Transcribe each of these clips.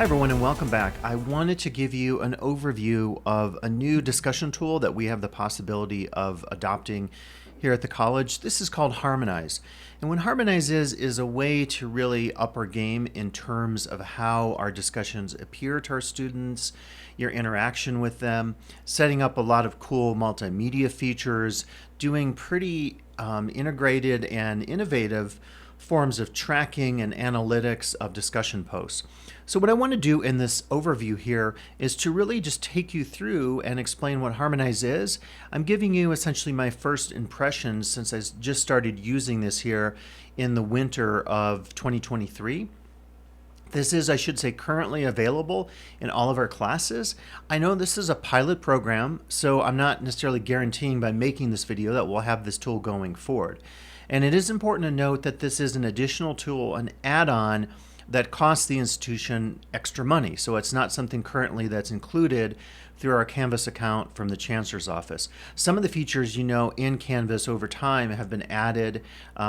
everyone, and welcome back. I wanted to give you an overview of a new discussion tool that we have the possibility of adopting here at the college. This is called Harmonize. And what Harmonize is a way to really up our game in terms of how our discussions appear to our students, your interaction with them, setting up a lot of cool multimedia features, doing pretty integrated and innovative forms of tracking and analytics of discussion posts. So what I want to do in this overview here is to really just take you through and explain what Harmonize is. I'm giving you essentially my first impressions since I just started using this here in the winter of 2023. This is, I should say, currently available in all of our classes. I know this is a pilot program, so I'm not necessarily guaranteeing by making this video that we'll have this tool going forward. And it is important to note that this is an additional tool, an add-on that costs the institution extra money. So it's not something currently that's included through our Canvas account from the Chancellor's Office. Some of the features in Canvas over time have been added.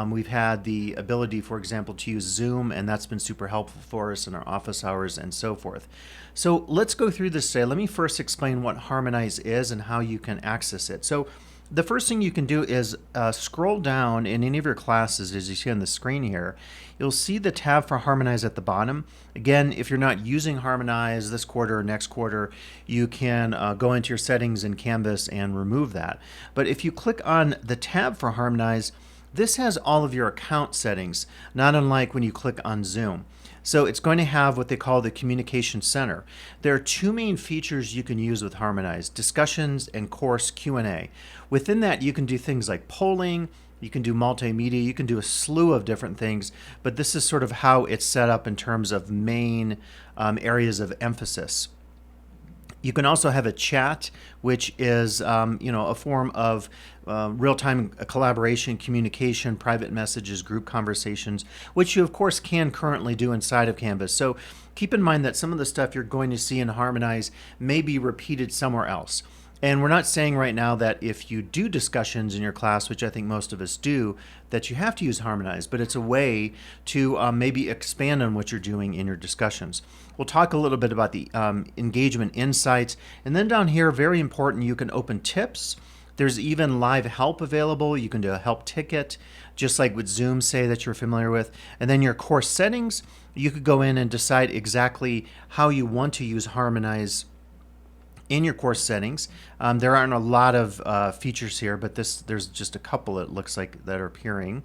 We've had the ability, for example, to use Zoom, and that's been super helpful for us in our office hours and so forth. So let's go through this today. Let me first explain what Harmonize is and how you can access it. So the first thing you can do is scroll down in any of your classes, as you see on the screen here. You'll see the tab for Harmonize at the bottom. Again, if you're not using Harmonize this quarter or next quarter, you can go into your settings in Canvas and remove that. But if you click on the tab for Harmonize, this has all of your account settings, not unlike when you click on Zoom. So it's going to have what they call the Communication Center. There are two main features you can use with Harmonize: discussions and course Q&A. Within that, you can do things like polling, you can do multimedia, you can do a slew of different things, but this is sort of how it's set up in terms of main areas of emphasis. You can also have a chat, which is a form of real-time collaboration, communication, private messages, group conversations, which you of course can currently do inside of Canvas. So keep in mind that some of the stuff you're going to see in Harmonize may be repeated somewhere else. And we're not saying right now that if you do discussions in your class, which I think most of us do, that you have to use Harmonize, but it's a way to maybe expand on what you're doing in your discussions. We'll talk a little bit about the engagement insights. And then down here, very important, you can open tips. There's even live help available. You can do a help ticket, just like with Zoom, say, that you're familiar with. And then your course settings, you could go in and decide exactly how you want to use Harmonize in your course settings. There aren't a lot of features here, but there's just a couple, it looks like, that are appearing.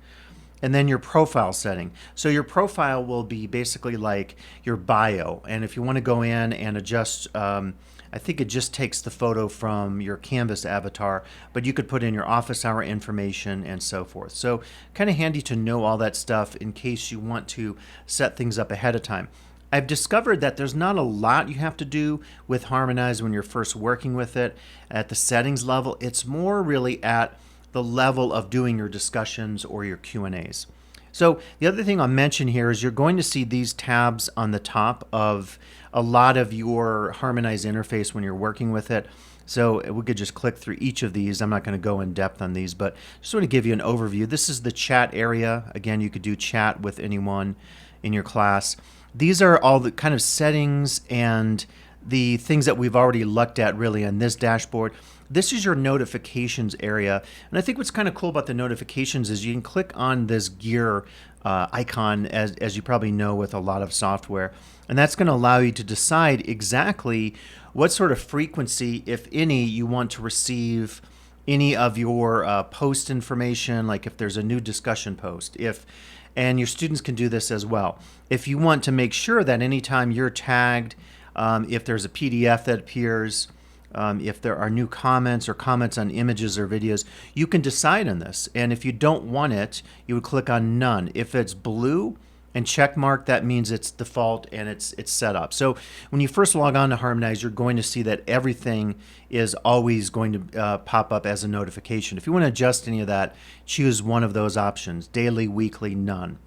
And then your profile setting. So your profile will be basically like your bio. And if you want to go in and adjust, I think it just takes the photo from your Canvas avatar, but you could put in your office hour information and so forth. So kind of handy to know all that stuff in case you want to set things up ahead of time. I've discovered that there's not a lot you have to do with Harmonize when you're first working with it at the settings level. It's more really at the level of doing your discussions or your Q&As. So the other thing I'll mention here is you're going to see these tabs on the top of a lot of your Harmonize interface when you're working with it. So we could just click through each of these. I'm not going to go in depth on these, but just want to give you an overview. This is the chat area. Again, you could do chat with anyone in your class. These are all the kind of settings and the things that we've already looked at really on this dashboard. This is your notifications area. And I think what's kind of cool about the notifications is you can click on this gear icon, as you probably know with a lot of software. And that's going to allow you to decide exactly what sort of frequency, if any, you want to receive any of your post information, like if there's a new discussion post, and your students can do this as well. If you want to make sure that anytime you're tagged, if there's a PDF that appears, if there are new comments or comments on images or videos, you can decide on this. And if you don't want it, you would click on none. If it's blue and check mark, that means it's default and it's set up. So when you first log on to Harmonize, you're going to see that everything is always going to pop up as a notification. If you want to adjust any of that, choose one of those options: daily, weekly, none.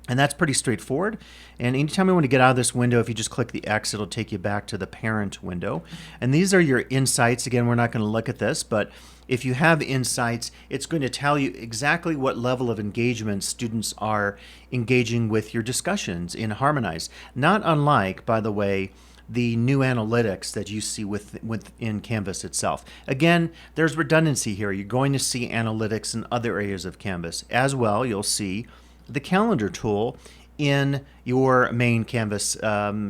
And that's pretty straightforward. And anytime you want to get out of this window, if you just click the X, it'll take you back to the parent window. And these are your insights. Again, we're not going to look at this, but if you have insights, it's going to tell you exactly what level of engagement students are engaging with your discussions in Harmonize. Not unlike, by the way, the new analytics that you see within Canvas itself. Again, there's redundancy here. You're going to see analytics in other areas of Canvas. As well, you'll see the calendar tool in your main Canvas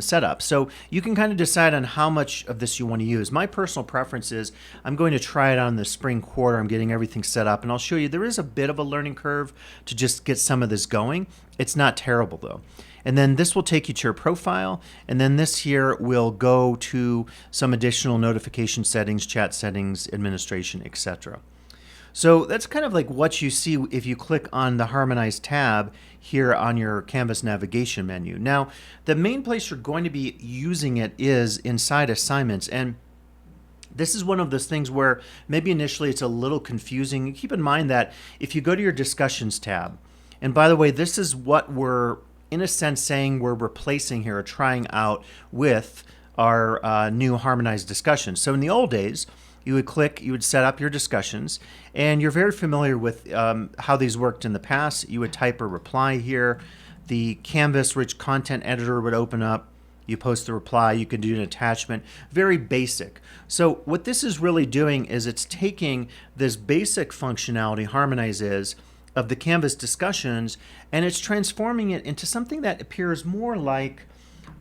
setup. So you can kind of decide on how much of this you want to use. My personal preference is I'm going to try it on the spring quarter. I'm getting everything set up, and I'll show you there is a bit of a learning curve to just get some of this going. It's not terrible though. And then this will take you to your profile, and then this here will go to some additional notification settings, chat settings, administration, etc. So that's kind of like what you see if you click on the Harmonize tab here on your Canvas navigation menu. Now, the main place you're going to be using it is inside assignments. And this is one of those things where maybe initially it's a little confusing. Keep in mind that if you go to your discussions tab, and by the way, this is what we're in a sense saying we're replacing here or trying out with our new Harmonized discussions. So in the old days, you would click, you would set up your discussions, and you're very familiar with how these worked in the past. You would type a reply here. The Canvas rich content editor would open up. You post the reply. You can do an attachment. Very basic. So what this is really doing is it's taking this basic functionality, Harmonize is, of the Canvas discussions, and it's transforming it into something that appears more like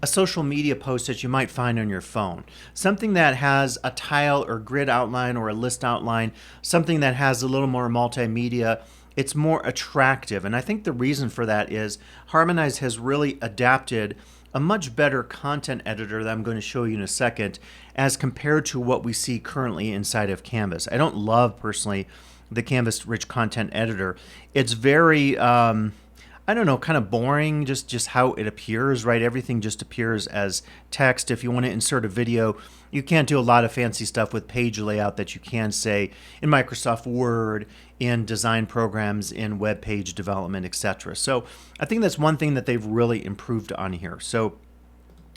a social media post that you might find on your phone. Something that has a tile or grid outline or a list outline, something that has a little more multimedia. It's more attractive. And I think the reason for that is Harmonize has really adapted a much better content editor that I'm going to show you in a second as compared to what we see currently inside of Canvas. I don't love personally the Canvas rich content editor. It's very I don't know, kind of boring, just how it appears, right? Everything just appears as text. If you want to insert a video, you can't do a lot of fancy stuff with page layout that you can, say, in Microsoft Word, in design programs, in web page development, etc. So I think that's one thing that they've really improved on here. So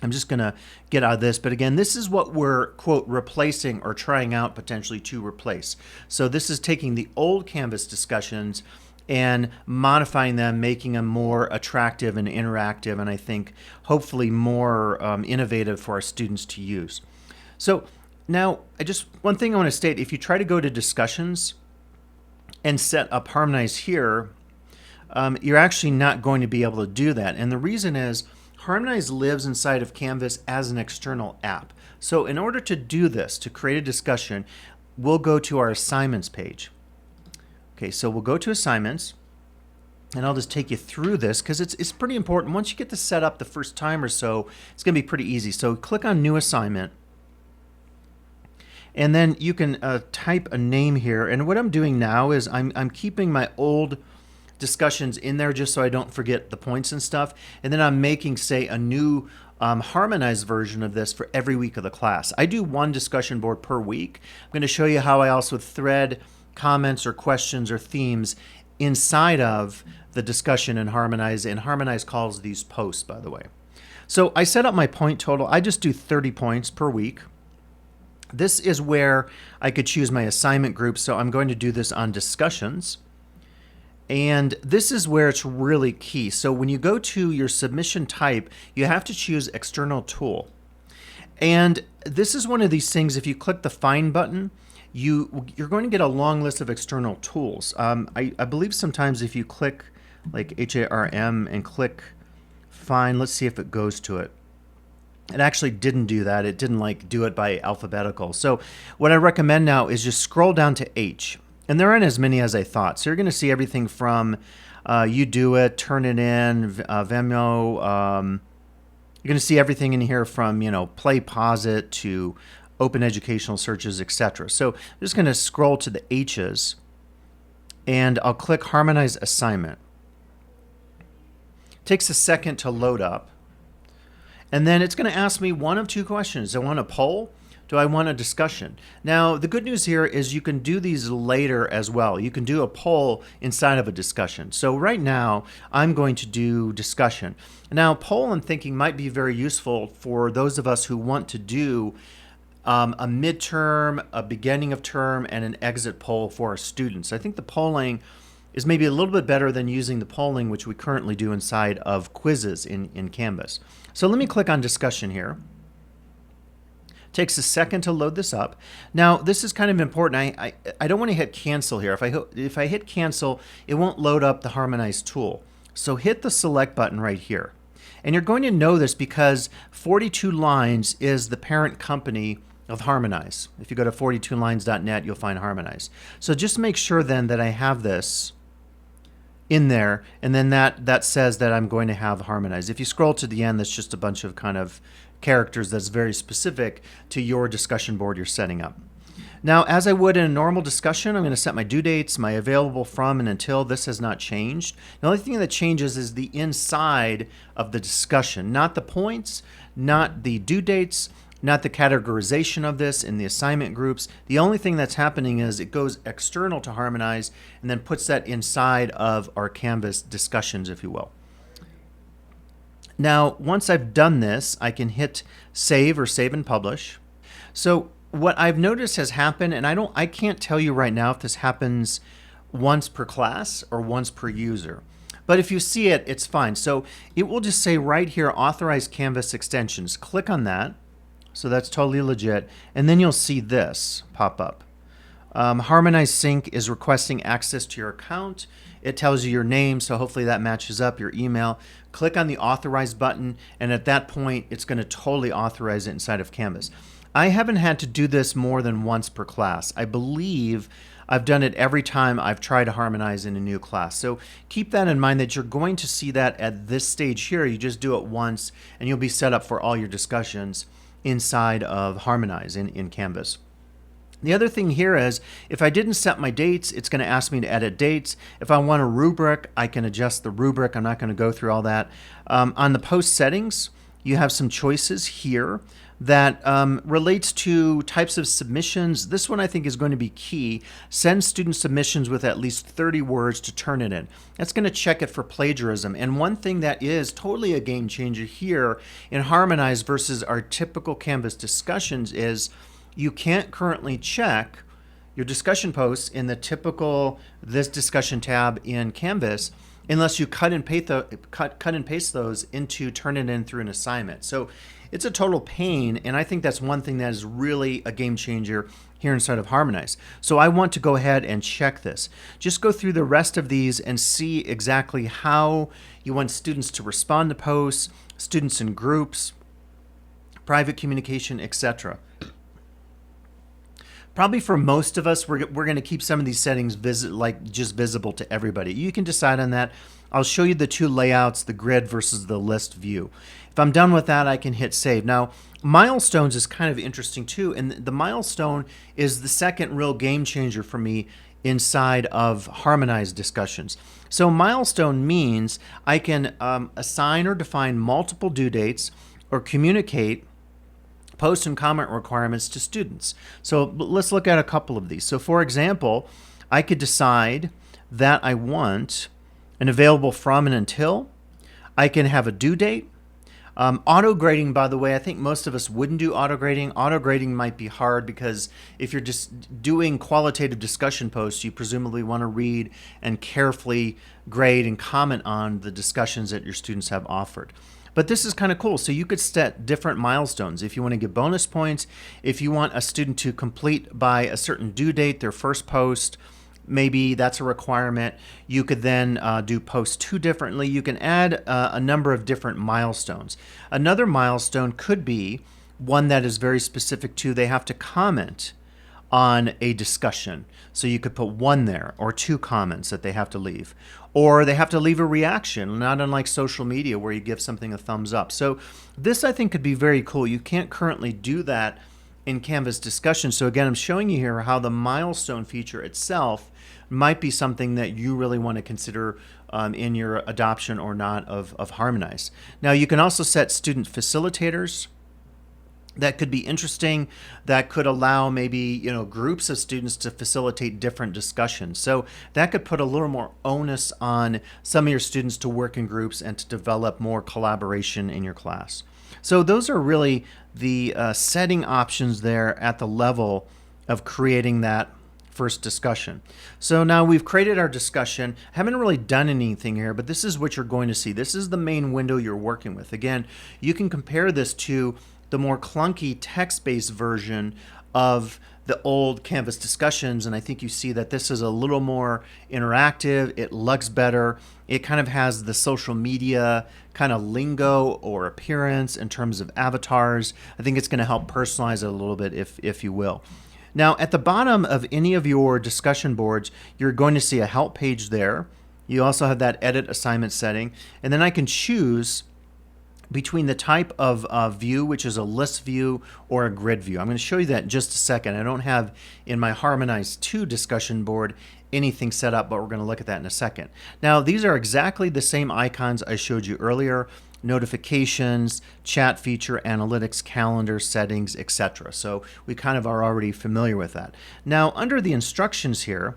I'm just going to get out of this. But again, this is what we're, quote, replacing or trying out potentially to replace. So this is taking the old Canvas discussions and modifying them, making them more attractive and interactive, and I think hopefully more innovative for our students to use. So now, one thing I want to state, if you try to go to discussions and set up Harmonize here, you're actually not going to be able to do that. And the reason is Harmonize lives inside of Canvas as an external app. So in order to do this, to create a discussion, we'll go to our assignments page. Okay, so we'll go to assignments, and I'll just take you through this because it's pretty important. Once you get this set up the first time or so, it's going to be pretty easy. So click on New Assignment, and then you can type a name here. And what I'm doing now is I'm keeping my old discussions in there just so I don't forget the points and stuff. And then I'm making, say, a new harmonized version of this for every week of the class. I do one discussion board per week. I'm going to show you how I also thread comments or questions or themes inside of the discussion in Harmonize, and Harmonize calls these posts, by the way. So I set up my point total. I just do 30 points per week. This is where I could choose my assignment group, so I'm going to do this on discussions. And this is where it's really key. So when you go to your submission type, you have to choose external tool. And this is one of these things, if you click the Find button, you're going to get a long list of external tools. I believe sometimes if you click like HARM and click Find, let's see if it goes to it. It actually didn't do that. It didn't like do it by alphabetical. So what I recommend now is just scroll down to H. And there aren't as many as I thought. So you're going to see everything from You Do It, Turn It In, Vimeo. You're going to see everything in here from, Play Pause It to open educational searches, etc. So I'm just going to scroll to the H's, and I'll click Harmonize Assignment. It takes a second to load up, and then it's going to ask me one of two questions. I want a poll. Do I want a discussion? Now, the good news here is you can do these later as well. You can do a poll inside of a discussion. So right now, I'm going to do discussion. Now, poll and thinking might be very useful for those of us who want to do a midterm, a beginning of term, and an exit poll for our students. I think the polling is maybe a little bit better than using the polling which we currently do inside of quizzes in Canvas. So let me click on discussion here. Takes a second to load this up. Now, this is kind of important. I don't want to hit cancel here. If I hit cancel, it won't load up the Harmonize tool. So hit the select button right here. And you're going to know this because 42 Lines is the parent company of Harmonize. If you go to 42lines.net, you'll find Harmonize. So just make sure then that I have this in there, and then that says that I'm going to have Harmonize. If you scroll to the end, that's just a bunch of kind of characters that's very specific to your discussion board you're setting up. Now, as I would in a normal discussion, I'm going to set my due dates, my available from and until. This has not changed. The only thing that changes is the inside of the discussion, not the points, not the due dates, not the categorization of this in the assignment groups. The only thing that's happening is it goes external to Harmonize and then puts that inside of our Canvas discussions, if you will. Now, once I've done this, I can hit save or save and publish. So what I've noticed has happened, and I can't tell you right now if this happens once per class or once per user. But if you see it, it's fine. So it will just say right here, authorize Canvas extensions. Click on that. So that's totally legit. And then you'll see this pop up. Harmonize Sync is requesting access to your account. It tells you your name, so hopefully that matches up, your email. Click on the authorize button, and at that point, it's going to totally authorize it inside of Canvas. I haven't had to do this more than once per class. I believe I've done it every time I've tried to harmonize in a new class. So keep that in mind that you're going to see that at this stage here. You just do it once, and you'll be set up for all your discussions inside of Harmonize in Canvas. The other thing here is if I didn't set my dates, it's going to ask me to edit dates. If I want a rubric, I can adjust the rubric. I'm not going to go through all that. On the post settings, you have some choices here that relates to types of submissions. This one I think is going to be key. Send student submissions with at least 30 words to Turnitin. That's going to check it for plagiarism. And one thing that is totally a game changer here in Harmonize versus our typical Canvas discussions is you can't currently check your discussion posts in the typical This Discussion tab in Canvas unless you cut and paste those into Turnitin through an assignment. So it's a total pain, and I think that's one thing that is really a game changer here inside of Harmonize. So I want to go ahead and check this. Just go through the rest of these and see exactly how you want students to respond to posts, students in groups, private communication, etc. Probably for most of us, we're going to keep some of these settings just visible to everybody. You can decide on that. I'll show you the two layouts, the grid versus the list view. If I'm done with that, I can hit save. Now, milestones is kind of interesting too, and the milestone is the second real game changer for me inside of Harmonize discussions. So milestone means I can assign or define multiple due dates or communicate post and comment requirements to students. So let's look at a couple of these. So for example, I could decide that I want an available from and until. I can have a due date. Auto grading, by the way, I think most of us wouldn't do auto grading. Auto grading might be hard because if you're just doing qualitative discussion posts, you presumably want to read and carefully grade and comment on the discussions that your students have offered. But this is kind of cool. So you could set different milestones. If you want to give bonus points, if you want a student to complete by a certain due date their first post, maybe that's a requirement. You could then do post 2 differently. You can add a number of different milestones. Another milestone could be one that is very specific to they have to comment on a discussion. So you could put 1 there or 2 comments that they have to leave. Or they have to leave a reaction, not unlike social media where you give something a thumbs up. So this I think could be very cool. You can't currently do that in Canvas discussion. So again, I'm showing you here how the milestone feature itself might be something that you really want to consider in your adoption or not of Harmonize. Now you can also set student facilitators. that could be interesting, that could allow maybe, groups of students to facilitate different discussions. So that could put a little more onus on some of your students to work in groups and to develop more collaboration in your class. So those are really the setting options there at the level of creating that first discussion. So now we've created our discussion. I haven't really done anything here, but this is what you're going to see. This is the main window you're working with. Again, you can compare this to the more clunky text-based version of the old Canvas discussions, and I think you see that this is a little more interactive. It looks better. It kind of has the social media kind of lingo or appearance in terms of avatars. I think it's going to help personalize it a little bit, if you will. Now, at the bottom of any of your discussion boards, you're going to see a help page there. You also have that edit assignment setting, and then I can choose between the type of view, which is a list view or a grid view. I'm going to show you that in just a second. I don't have in my Harmonize 2 discussion board anything set up, but we're going to look at that in a second. Now, these are exactly the same icons I showed you earlier: notifications, chat feature, analytics, calendar, settings, etc. So we kind of are already familiar with that. Now, under the instructions here,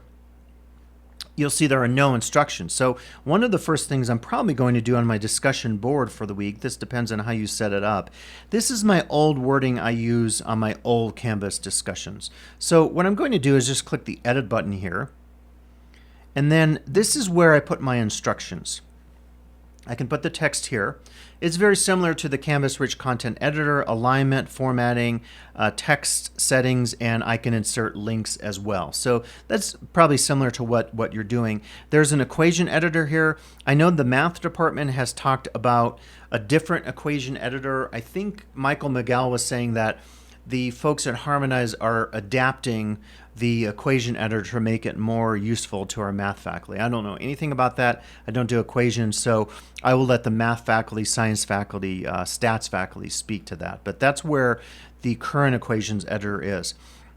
you'll see there are no instructions. So one of the first things I'm probably going to do on my discussion board for the week, this depends on how you set it up, this is my old wording I use on my old Canvas discussions. So what I'm going to do is just click the edit button here, and then this is where I put my instructions. I can put the text here. It's very similar to the Canvas Rich Content Editor: alignment, formatting, text settings, and I can insert links as well. So that's probably similar to what you're doing. There's an equation editor here. I know the math department has talked about a different equation editor. I think Michael Miguel was saying that the folks at Harmonize are adapting the equation editor to make it more useful to our math faculty. I don't know anything about that. I don't do equations, so I will let the math faculty, science faculty, stats faculty speak to that. But that's where the current equations editor is.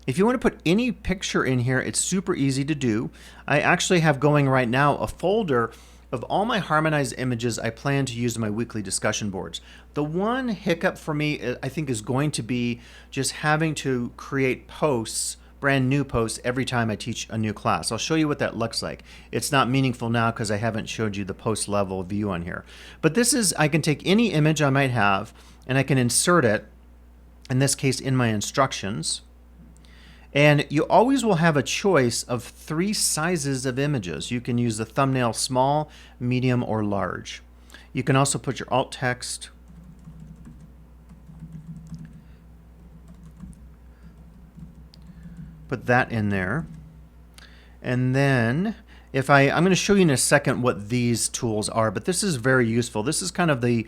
If you want to put any picture in here, it's super easy to do. I actually have going right now a folder of all my Harmonize images I plan to use in my weekly discussion boards. The one hiccup for me, I think, is going to be just having to create posts, brand new posts, every time I teach a new class. I'll show you what that looks like. It's not meaningful now because I haven't showed you the post level view on here. But this is, I can take any image I might have and I can insert it, in this case in my instructions. And you always will have a choice of 3 sizes of images. You can use the thumbnail small, medium, or large. You can also put your alt text. Put that in there. And then I'm going to show you in a second what these tools are, but this is very useful. This is kind of the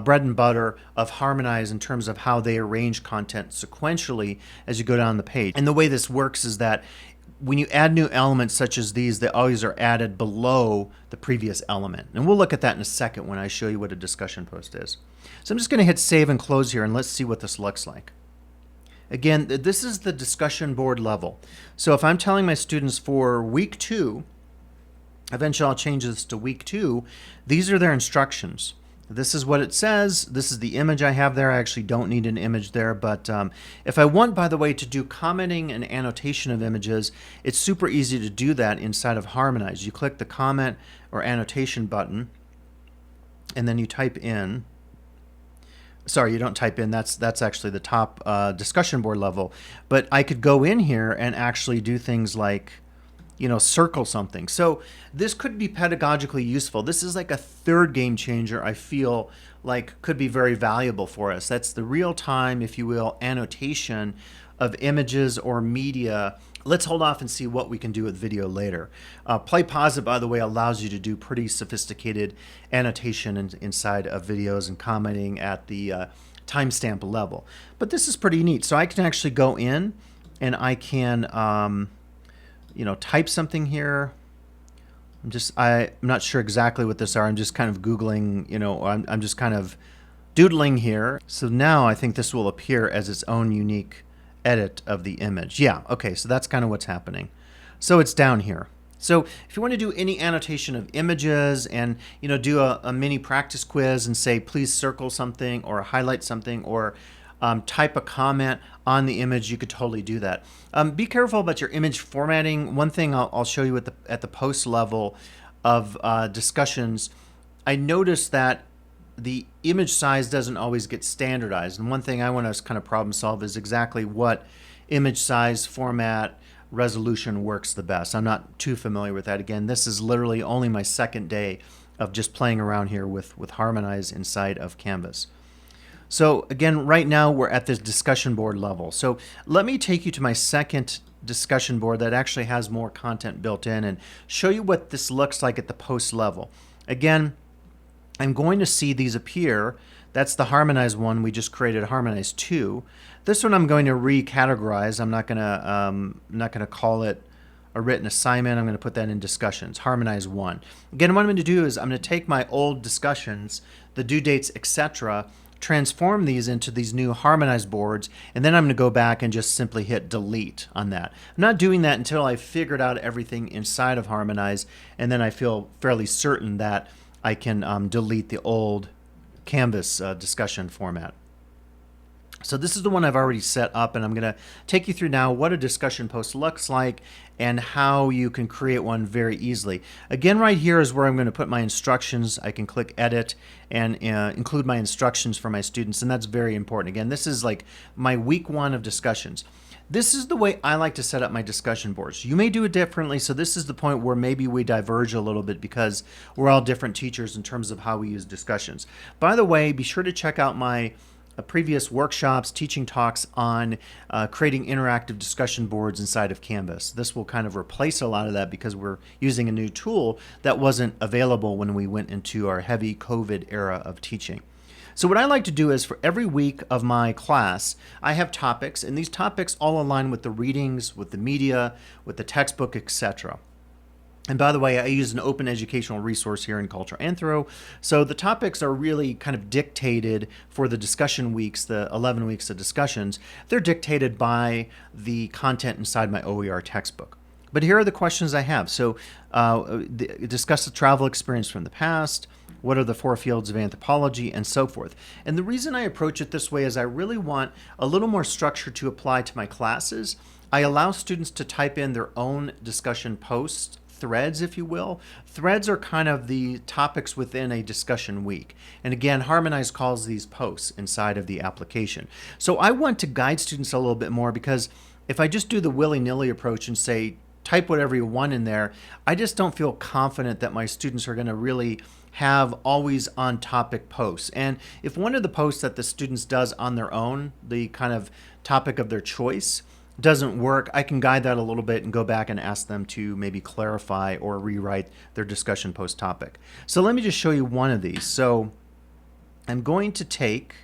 bread and butter of Harmonize in terms of how they arrange content sequentially as you go down the page. And the way this works is that when you add new elements such as these, they always are added below the previous element. And we'll look at that in a second when I show you what a discussion post is. So I'm just going to hit save and close here, and let's see what this looks like. Again, this is the discussion board level. So if I'm telling my students for week 2, eventually I'll change this to week 2, these are their instructions. This is what it says. This is the image I have there. I actually don't need an image there, but if I want, by the way, to do commenting and annotation of images, it's super easy to do that inside of Harmonize. You click the comment or annotation button, and then you type in, sorry, you don't type in, that's actually the top discussion board level, but I could go in here and actually do things like, circle something. So this could be pedagogically useful. This is like a third game changer I feel like could be very valuable for us. That's the real-time, if you will, annotation of images or media. Let's hold off and see what we can do with video later. Play Pause It, by the way, allows you to do pretty sophisticated annotation inside of videos and commenting at the timestamp level. But this is pretty neat. So I can actually go in and I can type something here. I'm not sure exactly what this are. I'm just kind of Googling, I'm just kind of doodling here. So now I think this will appear as its own unique edit of the image. Yeah, okay, so that's kind of what's happening. So it's down here. So if you want to do any annotation of images and do a mini practice quiz and say please circle something or highlight something or type a comment on the image, you could totally do that. Be careful about your image formatting. One thing I'll show you at the post level of discussions, I noticed that the image size doesn't always get standardized. And one thing I want to kind of problem solve is exactly what image size, format, resolution works the best. I'm not too familiar with that. Again, this is literally only my second day of just playing around here with Harmonize inside of Canvas. So again, right now we're at this discussion board level. So let me take you to my second discussion board that actually has more content built in and show you what this looks like at the post level. Again, I'm going to see these appear. That's the Harmonize one we just created, Harmonize 2. This one I'm going to recategorize. I'm not gonna call it a written assignment. I'm going to put that in discussions, Harmonize 1. Again, what I'm going to do is I'm going to take my old discussions, the due dates, etc., transform these into these new Harmonize boards, and then I'm going to go back and just simply hit delete on that. I'm not doing that until I've figured out everything inside of Harmonize, and then I feel fairly certain that I can delete the old Canvas discussion format. So this is the one I've already set up, and I'm going to take you through now what a discussion post looks like and how you can create one very easily. Again, right here is where I'm going to put my instructions. I can click edit and include my instructions for my students, and that's very important. Again, this is like my week 1 of discussions. This is the way I like to set up my discussion boards. You may do it differently, so this is the point where maybe we diverge a little bit because we're all different teachers in terms of how we use discussions. By the way, be sure to check out my previous workshops, teaching talks on creating interactive discussion boards inside of Canvas. This will kind of replace a lot of that because we're using a new tool that wasn't available when we went into our heavy COVID era of teaching. So what I like to do is for every week of my class, I have topics, and these topics all align with the readings, with the media, with the textbook, etc. And by the way, I use an open educational resource here in Culture Anthro. So the topics are really kind of dictated for the discussion weeks, the 11 weeks of discussions. They're dictated by the content inside my OER textbook. But here are the questions I have. So discuss the travel experience from the past. What are the 4 fields of anthropology, and so forth. And the reason I approach it this way is I really want a little more structure to apply to my classes. I allow students to type in their own discussion posts, threads, if you will. Threads are kind of the topics within a discussion week. And again, Harmonize calls these posts inside of the application. So I want to guide students a little bit more, because if I just do the willy-nilly approach and say, type whatever you want in there, I just don't feel confident that my students are going to really have always on topic posts. And if one of the posts that the students does on their own, the kind of topic of their choice, doesn't work, I can guide that a little bit and go back and ask them to maybe clarify or rewrite their discussion post topic. So let me just show you one of these. So I'm going to take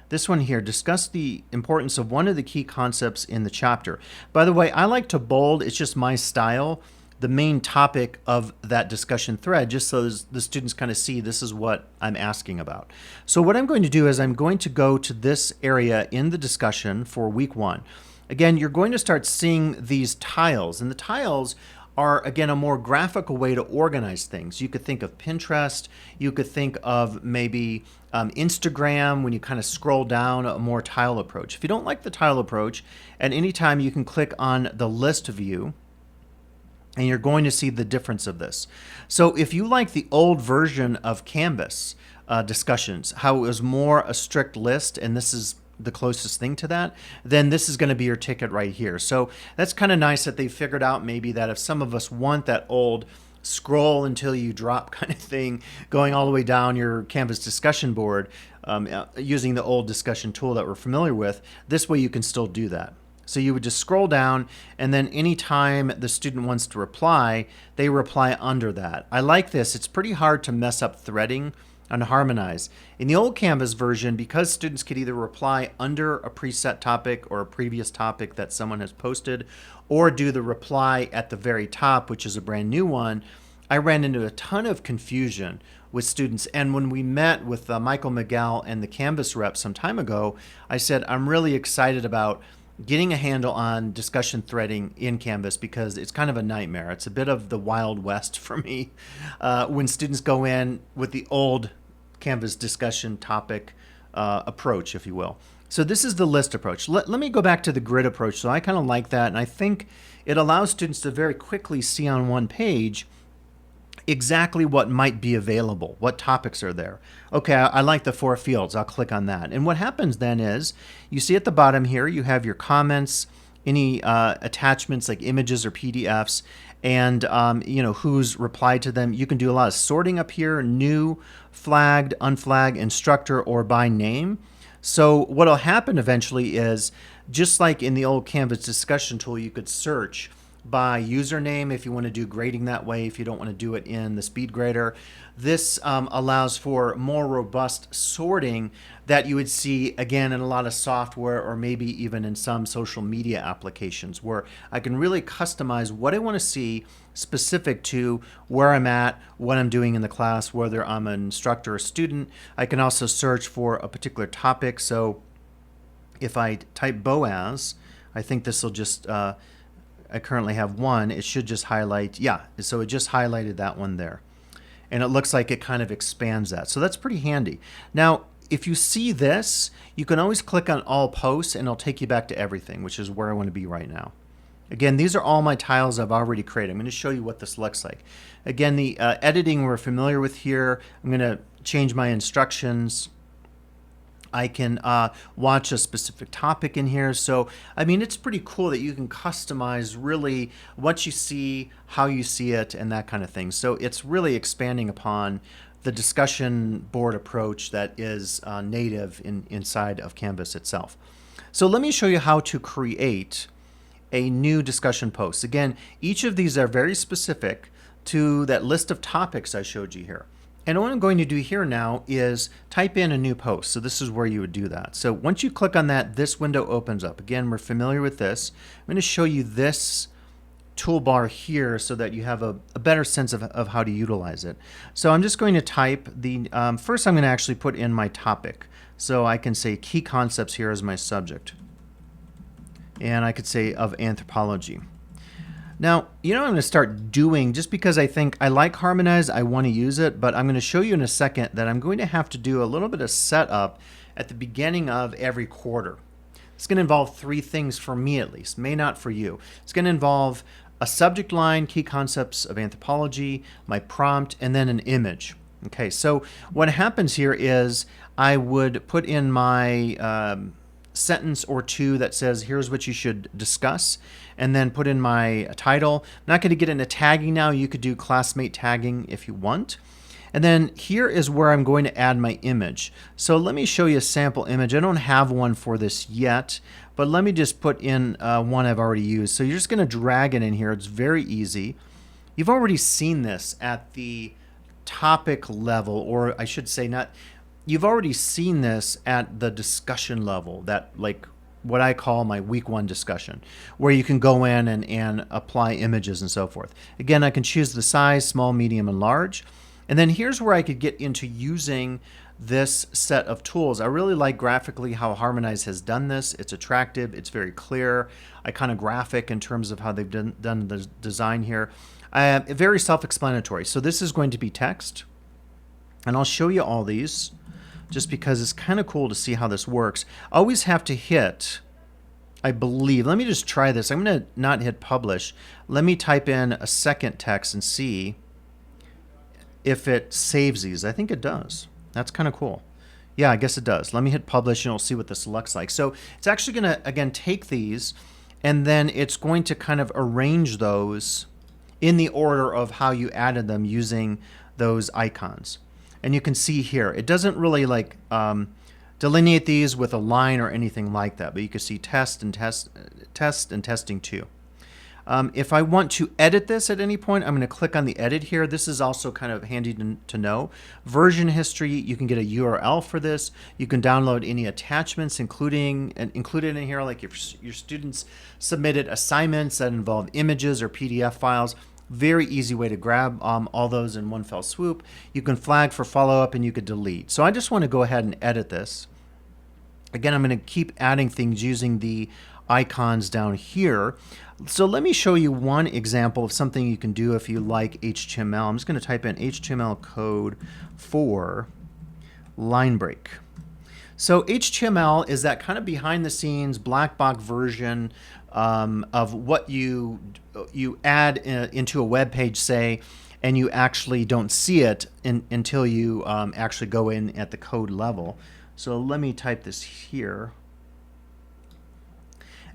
this one here, discuss the importance of one of the key concepts in the chapter. By the way, I like to bold, it's just my style, the main topic of that discussion thread, just so the students kind of see this is what I'm asking about. So what I'm going to do is I'm going to go to this area in the discussion for week 1. Again, you're going to start seeing these tiles, and the tiles are, again, a more graphical way to organize things. You could think of Pinterest, you could think of maybe Instagram when you kind of scroll down, a more tile approach. If you don't like the tile approach, at any time you can click on the list view, and you're going to see the difference of this. So if you like the old version of Canvas discussions, how it was more a strict list, and this is the closest thing to that, then this is going to be your ticket right here. So that's kind of nice that they figured out maybe that if some of us want that old scroll until you drop kind of thing going all the way down your Canvas discussion board using the old discussion tool that we're familiar with, this way you can still do that. So you would just scroll down, and then anytime the student wants to reply, they reply under that. I like this. It's pretty hard to mess up threading on Harmonize. In the old Canvas version, because students could either reply under a preset topic or a previous topic that someone has posted, or do the reply at the very top, which is a brand new one, I ran into a ton of confusion with students. And when we met with Michael Miguel and the Canvas rep some time ago, I said, I'm really excited about getting a handle on discussion threading in Canvas, because it's kind of a nightmare. It's a bit of the Wild West for me when students go in with the old Canvas discussion topic approach, if you will. So this is the list approach. Let me go back to the grid approach. So I kind of like that, and I think it allows students to very quickly see on one page exactly what might be available, what topics are there. Okay, I like the 4 fields. I'll click on that. And what happens then is you see at the bottom here, you have your comments, any attachments like images or PDFs, and who's replied to them. You can do a lot of sorting up here, new, flagged, unflagged, instructor, or by name. So what'll happen eventually is, just like in the old Canvas discussion tool, you could search by username if you want to do grading that way, if you don't want to do it in the speed grader. This allows for more robust sorting that you would see again in a lot of software, or maybe even in some social media applications, where I can really customize what I want to see specific to where I'm at, what I'm doing in the class, whether I'm an instructor or student. I can also search for a particular topic. So if I type Boaz, I think this will just I currently have one. It should just highlight, yeah, so it just highlighted that one there. And it looks like it kind of expands that. So that's pretty handy. Now, if you see this, you can always click on all posts and it'll take you back to everything, which is where I want to be right now. Again, these are all my tiles I've already created. I'm going to show you what this looks like. Again, the editing we're familiar with here. I'm going to change my instructions. I can watch a specific topic in here. So, I mean, it's pretty cool that you can customize really what you see, how you see it, and that kind of thing. So it's really expanding upon the discussion board approach that is native inside of Canvas itself. So let me show you how to create a new discussion post. Again, each of these are very specific to that list of topics I showed you here. And what I'm going to do here now is type in a new post. So this is where you would do that. So once you click on that, this window opens up. Again, we're familiar with this. I'm going to show you this toolbar here so that you have a better sense of how to utilize it. So I'm just going to type the, first I'm going to actually put in my topic. So I can say key concepts here as my subject. And I could say of anthropology. Now, you know what I'm going to start doing, just because I think I like Harmonize, I want to use it, but I'm going to show you in a second that I'm going to have to do a little bit of setup at the beginning of every quarter. It's going to involve 3 things for me at least, may not for you. It's going to involve a subject line, key concepts of anthropology, my prompt, and then an image. Okay, so what happens here is I would put in my sentence or 2 that says here's what you should discuss, and then put in my title. I'm not going to get into tagging now. You could do classmate tagging if you want. And then here is where I'm going to add my image. So let me show you a sample image. I don't have one for this yet, but let me just put in one I've already used. So you're just going to drag it in here. It's very easy. You've already seen this at the topic level, or I should say not. You've already seen this at the discussion level, that like what I call my week 1 discussion, where you can go in and apply images and so forth. Again, I can choose the size, small, medium, and large. And then here's where I could get into using this set of tools. I really like graphically how Harmonize has done this. It's attractive. It's very clear. Iconographic in terms of how they've done the design here. Very self-explanatory. So this is going to be text. And I'll show you all these, just because it's kind of cool to see how this works. Always have to hit, I believe, let me just try this. I'm going to not hit publish. Let me type in a second text and see if it saves these. I think it does. That's kind of cool. Yeah, I guess it does. Let me hit publish and we'll see what this looks like. So it's actually going to, again, take these and then it's going to kind of arrange those in the order of how you added them using those icons. And you can see here, it doesn't really like delineate these with a line or anything like that, but you can see test and testing too. If I want to edit this at any point, I'm going to click on the edit here. This is also kind of handy to know. Version history, you can get a URL for this. You can download any attachments, included in here, like if your students submitted assignments that involve images or PDF files. Very easy way to grab all those in one fell swoop. You can flag for follow-up and you could delete. So I just want to go ahead and edit this. Again, I'm going to keep adding things using the icons down here. So let me show you one example of something you can do if you like HTML. I'm just going to type in HTML code for line break. So HTML is that kind of behind the scenes black box version of what you add into a web page, say, and you actually don't see it until you actually go in at the code level. So let me type this here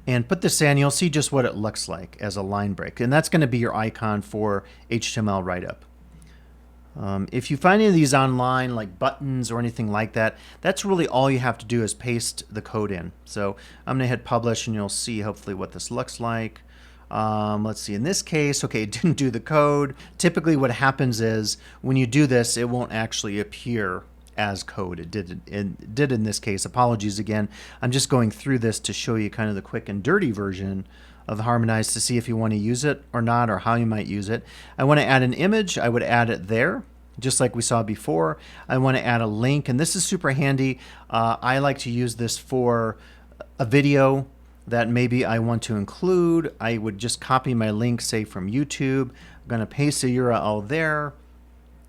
and put this in. You'll see just what it looks like as a line break, and that's going to be your icon for HTML write-up. If you find any of these online, like buttons or anything like that, that's really all you have to do is paste the code in. So I'm going to hit publish, and you'll see hopefully what this looks like. Let's see, in this case, okay, it didn't do the code. Typically what happens is when you do this, it won't actually appear as code. It did in this case. Apologies again. I'm just going through this to show you kind of the quick and dirty version of Harmonize to see if you want to use it or not, or how you might use it. I want to add an image. I would add it there, just like we saw before. I want to add a link, and this is super handy. I like to use this for a video that maybe I want to include. I would just copy my link, say from YouTube. I'm going to paste the URL there.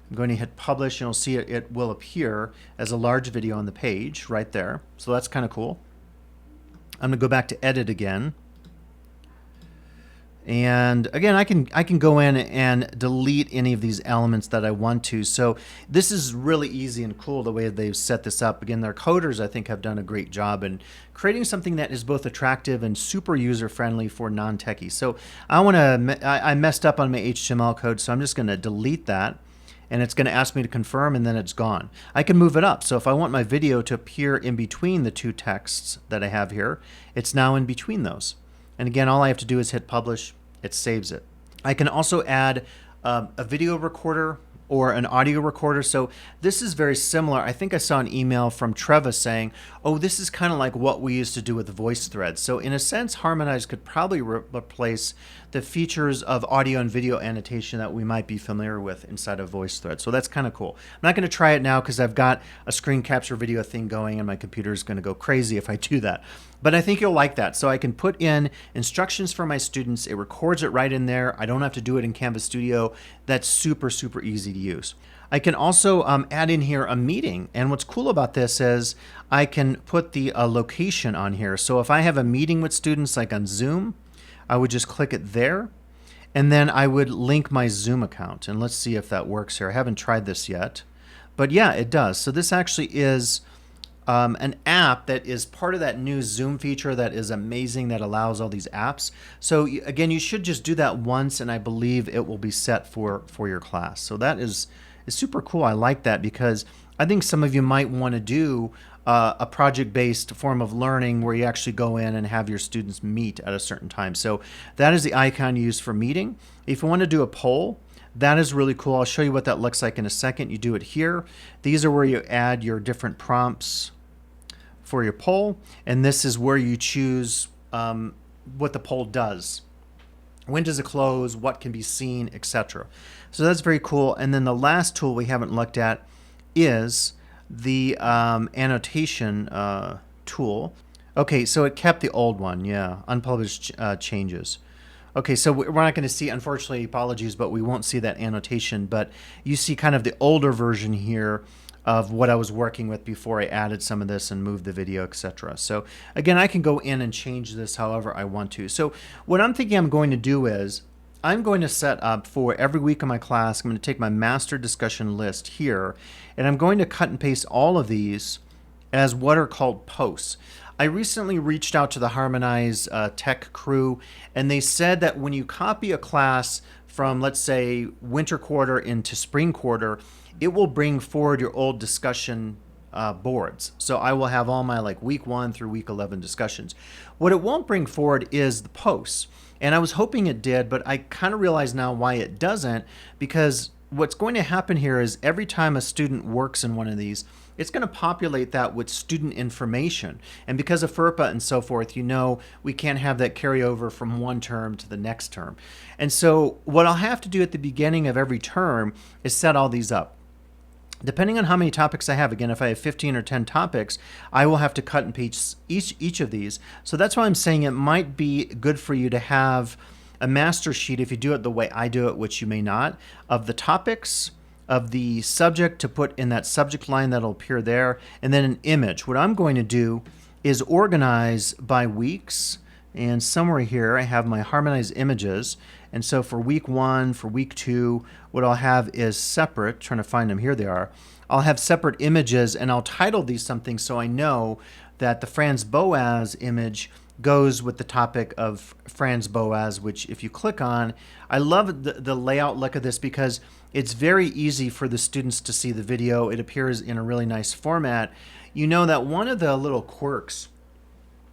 I'm going to hit publish, and you'll see it will appear as a large video on the page right there. So that's kind of cool. I'm going to go back to edit again. And again, I can go in and delete any of these elements that I want to. So this is really easy and cool the way they've set this up. Again, their coders, I think, have done a great job in creating something that is both attractive and super user-friendly for non-techies. So I messed up on my HTML code, so I'm just going to delete that. And it's going to ask me to confirm, and then it's gone. I can move it up. So if I want my video to appear in between the two texts that I have here, it's now in between those. And again, all I have to do is hit publish. It saves it. I can also add a video recorder or an audio recorder. So this is very similar. I think I saw an email from Treva saying, oh, this is kind of like what we used to do with voice threads. So in a sense, Harmonize could probably replace the features of audio and video annotation that we might be familiar with inside of voice threads. So that's kind of cool. I'm not going to try it now because I've got a screen capture video thing going, and my computer is going to go crazy if I do that. But I think you'll like that. So I can put in instructions for my students. It records it right in there. I don't have to do it in Canvas Studio. That's super, super easy to use. I can also add in here a meeting. And what's cool about this is I can put the location on here. So if I have a meeting with students like on Zoom, I would just click it there. And then I would link my Zoom account. And let's see if that works here. I haven't tried this yet. But yeah, it does. So this actually is an app that is part of that new Zoom feature that is amazing, that allows all these apps. So again, you should just do that once, and I believe it will be set for your class. So that is super cool. I like that because I think some of you might want to do a project-based form of learning where you actually go in and have your students meet at a certain time. So that is the icon used for meeting. If you want to do a poll, that is really cool. I'll show you what that looks like in a second. You do it here. These are where you add your different prompts for your poll, and this is where you choose what the poll does. When does it close? What can be seen, etc. So that's very cool. And then the last tool we haven't looked at is the annotation tool. Okay, so it kept the old one, yeah, unpublished changes. Okay, so we're not going to see, unfortunately, apologies, but we won't see that annotation. But you see kind of the older version here of what I was working with before I added some of this and moved the video, etc. So again, I can go in and change this however I want to. So what I'm thinking I'm going to do is I'm going to set up for every week of my class, I'm going to take my master discussion list here, and I'm going to cut and paste all of these as what are called posts. I recently reached out to the Harmonize tech crew, and they said that when you copy a class from, let's say, winter quarter into spring quarter, it will bring forward your old discussion boards. So I will have all my like week 1 through week 11 discussions. What it won't bring forward is the posts. And I was hoping it did, but I kind of realize now why it doesn't, because what's going to happen here is every time a student works in one of these, it's going to populate that with student information. And because of FERPA and so forth, you know, we can't have that carry over from one term to the next term. And so what I'll have to do at the beginning of every term is set all these up. Depending on how many topics I have, again, if I have 15 or 10 topics, I will have to cut and paste each of these. So that's why I'm saying it might be good for you to have a master sheet, if you do it the way I do it, which you may not, of the topics, of the subject to put in that subject line that'll appear there, and then an image. What I'm going to do is organize by weeks, and somewhere here I have my Harmonize images. And so for week 1, for week 2, what I'll have is separate, trying to find them, here they are. I'll have separate images, and I'll title these something so I know that the Franz Boas image goes with the topic of Franz Boas, which if you click on, I love the layout look of this because it's very easy for the students to see the video. It appears in a really nice format. You know that one of the little quirks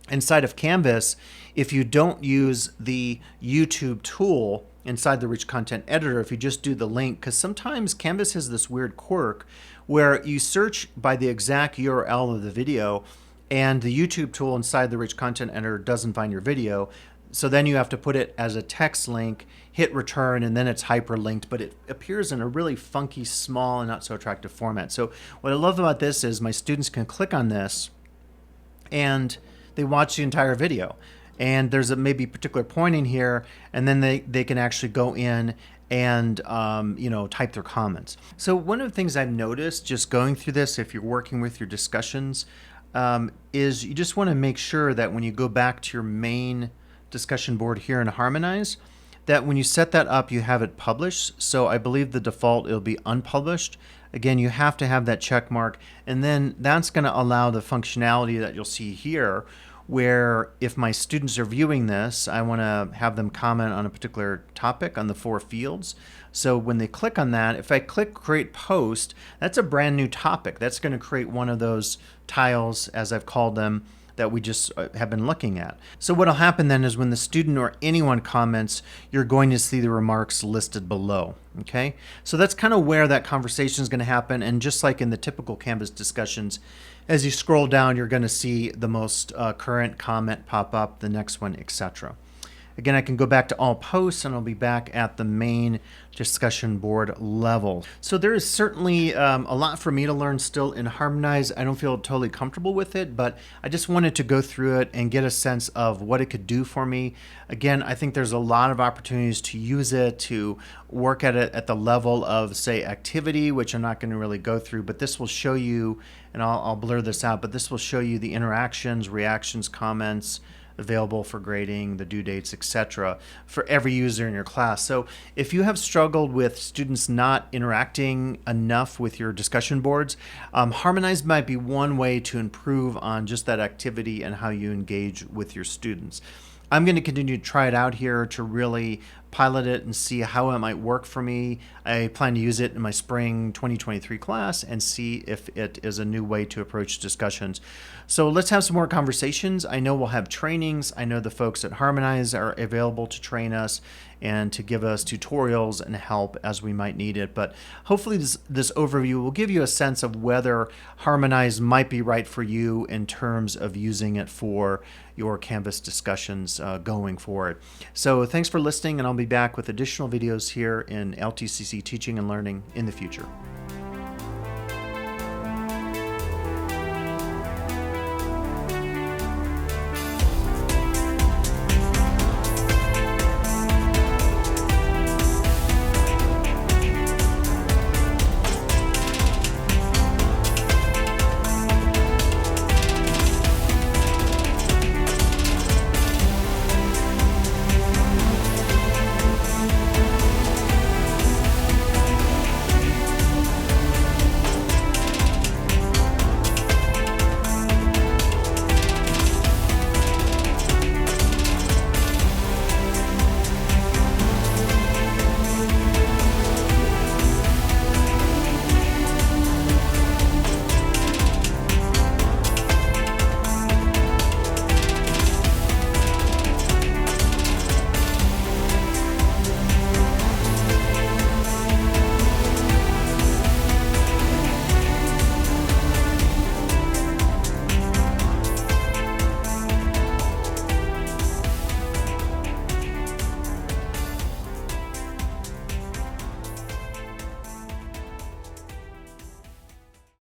inside of Canvas, if you don't use the YouTube tool inside the Rich Content Editor, if you just do the link, because sometimes Canvas has this weird quirk where you search by the exact URL of the video, and the YouTube tool inside the Rich Content Editor doesn't find your video. So then you have to put it as a text link, hit return, and then it's hyperlinked, but it appears in a really funky, small, and not so attractive format. So what I love about this is my students can click on this and they watch the entire video. And there's a maybe particular point in here, and then they can actually go in and type their comments. So one of the things I've noticed just going through this, if you're working with your discussions, is you just want to make sure that when you go back to your main discussion board here in Harmonize, that when you set that up, you have it published. So I believe the default, it'll be unpublished. Again, you have to have that check mark, and then that's going to allow the functionality that you'll see here, where if my students are viewing this, I want to have them comment on a particular topic on the 4 fields. So when they click on that, if I click Create Post, that's a brand new topic. That's going to create one of those tiles, as I've called them, that we just have been looking at. So what will happen then is when the student or anyone comments, you're going to see the remarks listed below. Okay, so that's kind of where that conversation is going to happen. And just like in the typical Canvas discussions, as you scroll down, you're going to see the most current comment pop up, the next one, etc. Again, I can go back to all posts and I'll be back at the main discussion board level. So there is certainly a lot for me to learn still in Harmonize. I don't feel totally comfortable with it, but I just wanted to go through it and get a sense of what it could do for me. Again, I think there's a lot of opportunities to use it, to work at it at the level of, say, activity, which I'm not going to really go through, but this will show you, and I'll blur this out, but this will show you the interactions, reactions, comments, available for grading, the due dates, etc., for every user in your class. So if you have struggled with students not interacting enough with your discussion boards, Harmonize might be one way to improve on just that activity and how you engage with your students. I'm going to continue to try it out here to really pilot it and see how it might work for me. I plan to use it in my spring 2023 class and see if it is a new way to approach discussions. So let's have some more conversations. I know we'll have trainings. I know the folks at Harmonize are available to train us and to give us tutorials and help as we might need it. But hopefully this overview will give you a sense of whether Harmonize might be right for you in terms of using it for your Canvas discussions going forward. So thanks for listening, and I'll be back with additional videos here in LTCC Teaching and Learning in the future.